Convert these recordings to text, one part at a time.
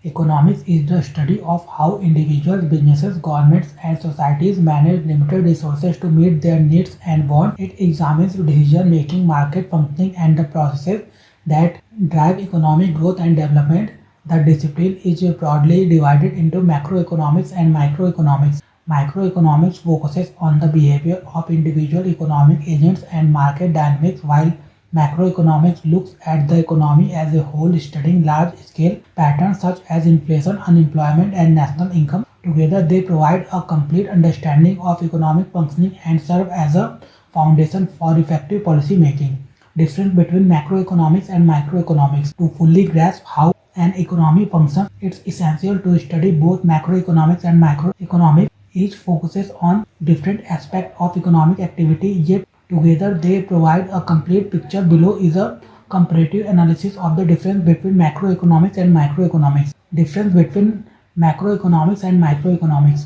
Economics is the study of how individuals, businesses, governments, and societies manage limited resources to meet their needs and wants. It examines decision making, market functioning, and the processes that drive economic growth and development. The discipline is broadly divided into macroeconomics and microeconomics. Microeconomics focuses on the behavior of individual economic agents and market dynamics, while macroeconomics looks at the economy as a whole, studying large-scale patterns such as inflation, unemployment, and national income. Together, they provide a complete understanding of economic functioning and serve as a foundation for effective policy making. Difference between macroeconomics and microeconomics. To fully grasp how an economy functions, it's essential to study both macroeconomics and microeconomics. Each focuses on different aspects of economic activity, yet together they provide a complete picture. Below is a comparative analysis of the difference between macroeconomics and microeconomics. Difference between macroeconomics and microeconomics.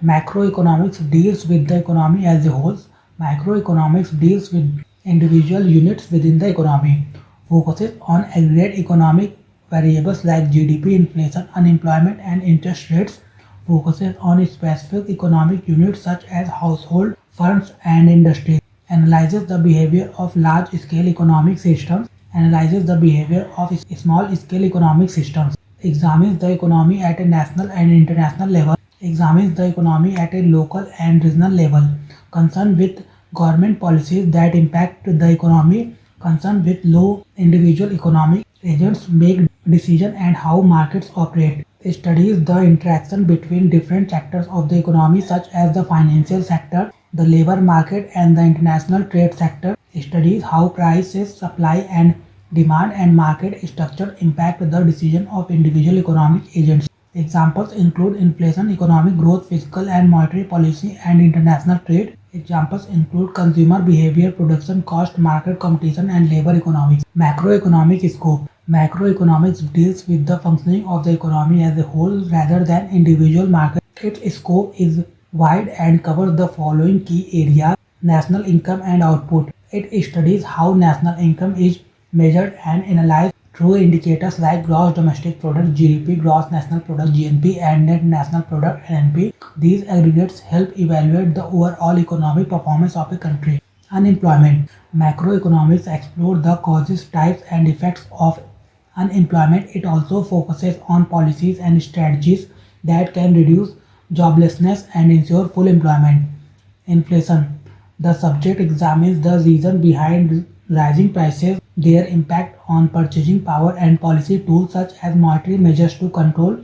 Macroeconomics deals with the economy as a whole. Microeconomics deals with individual units within the economy. Focuses on aggregate economic variables like GDP, inflation, unemployment, and interest rates. Focuses on specific economic units such as household, firms, and industries. Analyzes the behavior of large-scale economic systems. Analyzes the behavior of small-scale economic systems. Examines the economy at a national and international level. Examines the economy at a local and regional level. Concerned with government policies that impact the economy. Concerned with low individual economic agents make decisions and how markets operate. Studies the interaction between different sectors of the economy such as the financial sector, the labor market, and the international trade sector. Studies how prices, supply, and demand and market structure impact the decision of individual economic agents. Examples include inflation, economic growth, fiscal and monetary policy, and international trade. Examples include consumer behavior, production cost, market competition, and labor economics. Macroeconomic scope. Macroeconomics deals with the functioning of the economy as a whole rather than individual markets. Its scope is wide and covers the following key areas: national income and output. It studies how national income is measured and analyzed through indicators like gross domestic product (GDP), gross national product (GNP), and net national product (NNP). These aggregates help evaluate the overall economic performance of a country. Unemployment. Macroeconomics explore the causes, types, and effects of unemployment. It also focuses on policies and strategies that can reduce joblessness and ensure full employment. Inflation. The subject examines the reason behind rising prices, their impact on purchasing power, and policy tools such as monetary measures to control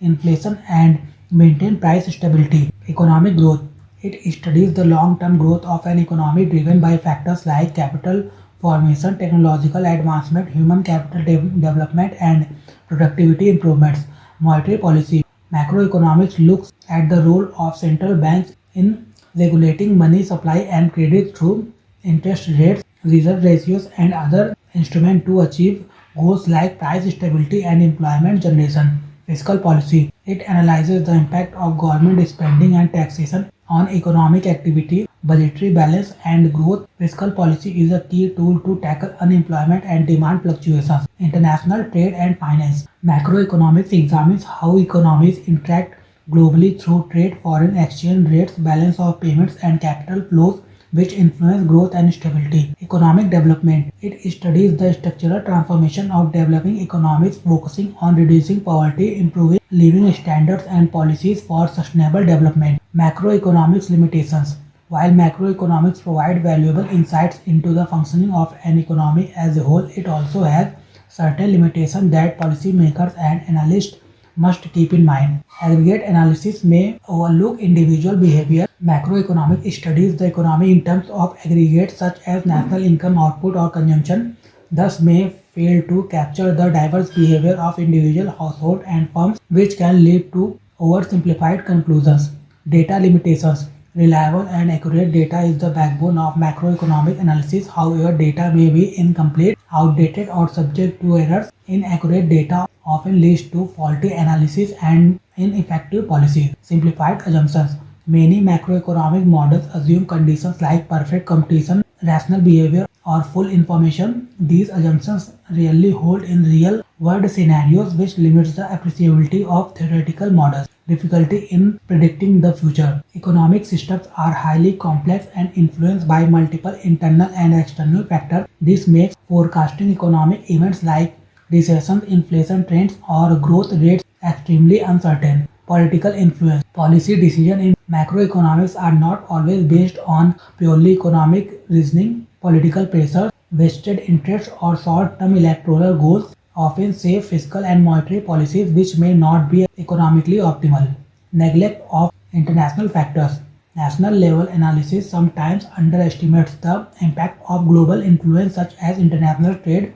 inflation and maintain price stability. Economic growth. It studies the long-term growth of an economy driven by factors like capital formation, technological advancement, human capital development, and productivity improvements. Monetary policy. Macroeconomics looks at the role of central banks in regulating money supply and credit through interest rates, reserve ratios, and other instruments to achieve goals like price stability and employment generation. Fiscal policy. It analyzes the impact of government spending and taxation on economic activity, budgetary balance, and growth. Fiscal policy is a key tool to tackle unemployment and demand fluctuations. International trade and finance. Macroeconomics examines how economies interact globally through trade, foreign exchange rates, balance of payments, and capital flows, which influence growth and stability. Economic development. It studies the structural transformation of developing economies, focusing on reducing poverty, improving living standards, and policies for sustainable development. Macroeconomics limitations. While macroeconomics provide valuable insights into the functioning of an economy as a whole, it also has certain limitations that policymakers and analysts must keep in mind. Aggregate analysis may overlook individual behavior. Macroeconomic studies the economy in terms of aggregates such as national income, output, or consumption, thus may fail to capture the diverse behavior of individual households and firms, which can lead to oversimplified conclusions. Data limitations. Reliable and accurate data is the backbone of macroeconomic analysis. However, data may be incomplete, outdated, or subject to errors. Inaccurate data often leads to faulty analysis and ineffective policies. Simplified assumptions. Many macroeconomic models assume conditions like perfect competition, rational behavior, or full information. These assumptions rarely hold in real world scenarios, which limits the applicability of theoretical models. Difficulty in predicting the future. Economic systems are highly complex and influenced by multiple internal and external factors. This makes forecasting economic events like recession, inflation trends, or growth rates extremely uncertain. Political influence. Policy decisions in macroeconomics are not always based on purely economic reasoning. Political pressure, vested interests, or short-term electoral goals often shape fiscal and monetary policies which may not be economically optimal. Neglect of international factors. National level analysis sometimes underestimates the impact of global influence such as international trade,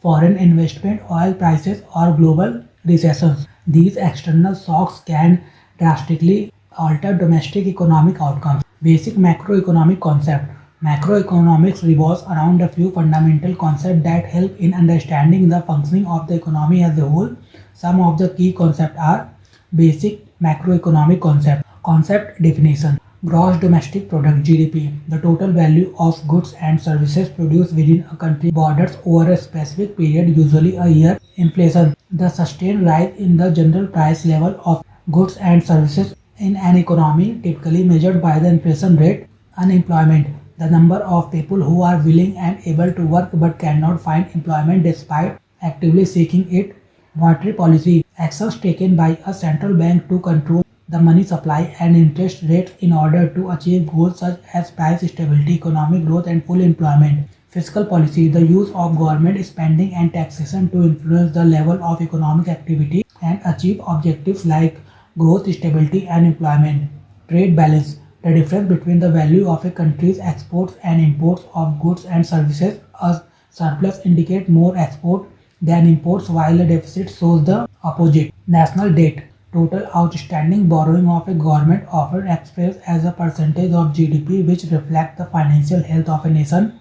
foreign investment, oil prices, or global recessions. These external shocks can drastically alter domestic economic outcomes. Basic macroeconomic concept. Macroeconomics revolves around a few fundamental concepts that help in understanding the functioning of the economy as a whole. Some of the key concepts are basic macroeconomic concept. Concept definition. Gross domestic product (GDP), the total value of goods and services produced within a country's borders over a specific period, usually a year. Inflation, the sustained rise in the general price level of goods and services in an economy, typically measured by the inflation rate. Unemployment, the number of people who are willing and able to work but cannot find employment despite actively seeking it. Monetary policy, actions taken by a central bank to control the money supply and interest rates in order to achieve goals such as price stability, economic growth, and full employment. Fiscal policy, the use of government spending and taxation to influence the level of economic activity and achieve objectives like growth, stability, and employment. Trade balance, the difference between the value of a country's exports and imports of goods and services. A surplus indicates more export than imports, while a deficit shows the opposite. National debt, total outstanding borrowing of a government, often expressed as a percentage of GDP, which reflects the financial health of a nation.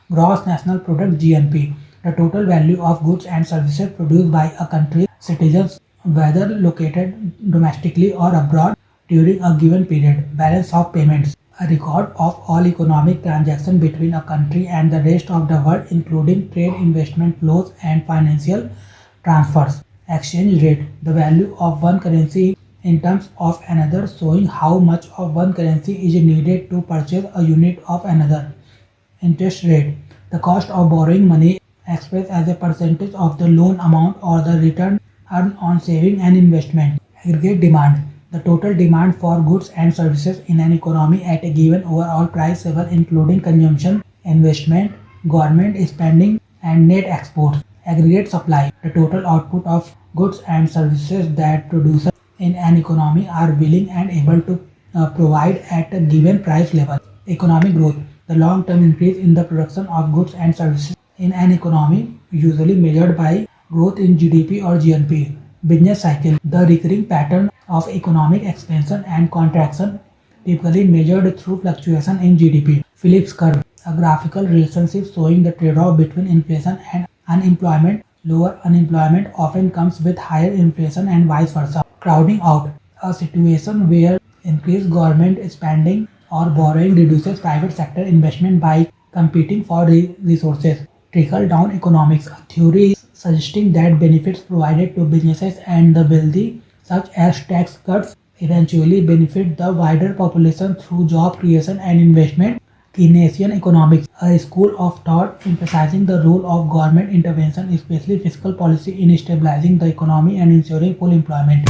Gross national product (GNP), the total value of goods and services produced by a country's citizens, whether located domestically or abroad, during a given period. Balance of payments, a record of all economic transactions between a country and the rest of the world, including trade, investment flows, and financial transfers. Exchange rate, the value of one currency in terms of another, showing how much of one currency is needed to purchase a unit of another. Interest rate, the cost of borrowing money expressed as a percentage of the loan amount or the return earned on saving and investment. Aggregate demand, the total demand for goods and services in an economy at a given overall price level, including consumption, investment, government spending, and net exports. Aggregate supply, the total output of goods and services that producers in an economy are willing and able to provide at a given price level. Economic growth, the long-term increase in the production of goods and services in an economy, usually measured by growth in GDP or GNP. Business cycle, the recurring pattern of economic expansion and contraction, typically measured through fluctuation in GDP. Phillips curve, a graphical relationship showing the trade-off between inflation and unemployment. Lower unemployment often comes with higher inflation and vice versa. Crowding out, a situation where increased government spending or borrowing reduces private sector investment by competing for resources. Trickle-down economics, a theory suggesting that benefits provided to businesses and the wealthy, such as tax cuts, eventually benefit the wider population through job creation and investment. Keynesian economics, a school of thought emphasizing the role of government intervention, especially fiscal policy, in stabilizing the economy and ensuring full employment.